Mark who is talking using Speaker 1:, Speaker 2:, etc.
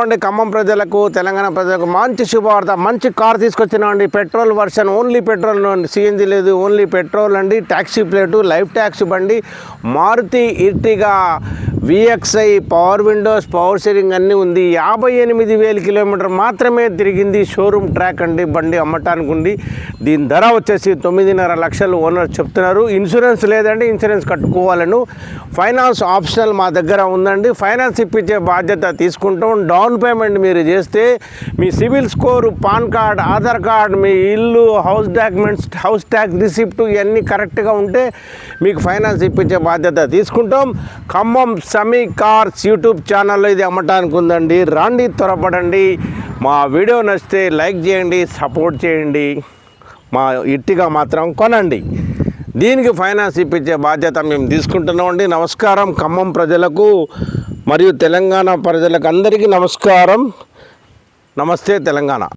Speaker 1: అండి ఖమ్మం ప్రజలకు తెలంగాణ ప్రజలకు మంచి శుభవార్త. మంచి కార్ తీసుకొచ్చినామండి. Petrol version, only petrol, CNG లేదు, ఓన్లీ పెట్రోల్ అండి. ట్యాక్సీ ప్లేటు, లైఫ్ ట్యాక్సీ బండి, Maruti Ertiga VXI, power windows, power steering అన్నీ ఉంది. 58,000 కిలోమీటర్ మాత్రమే తిరిగింది. షోరూమ్ ట్రాక్ అండి. బండి అమ్మటానికి ఉంది. దీని ధర వచ్చేసి 9.5 లక్షలు ఓనర్ చెప్తున్నారు. ఇన్సూరెన్స్ లేదండి, ఇన్సూరెన్స్ కట్టుకోవాలను. ఫైనాన్స్ ఆప్షనల్ మా దగ్గర ఉందండి. ఫైనాన్స్ ఇప్పించే బాధ్యత తీసుకుంటాం. డౌన్ పేమెంట్ మీరు చేస్తే మీ CIBIL score, PAN card, Aadhaar card, మీ ఇల్లు, house documents, house tax receipt ఇవన్నీ కరెక్ట్గా ఉంటే మీకు ఫైనాన్స్ ఇప్పించే బాధ్యత తీసుకుంటాం. ఖమ్మం సమీ కార్స్ యూట్యూబ్ ఛానల్లో ఇది అమ్మటానికి ఉందండి. రండి, త్వరపడండి. మా వీడియో నచ్చితే లైక్ చేయండి, సపోర్ట్ చేయండి. మా ఇట్టిగా మాత్రం కొనండి. దీనికి ఫైనాన్స్ ఇప్పించే బాధ్యత మేము తీసుకుంటున్నామండి. నమస్కారం ఖమ్మం ప్రజలకు మరియు తెలంగాణ ప్రజలకు అందరికీ నమస్కారం. నమస్తే తెలంగాణ.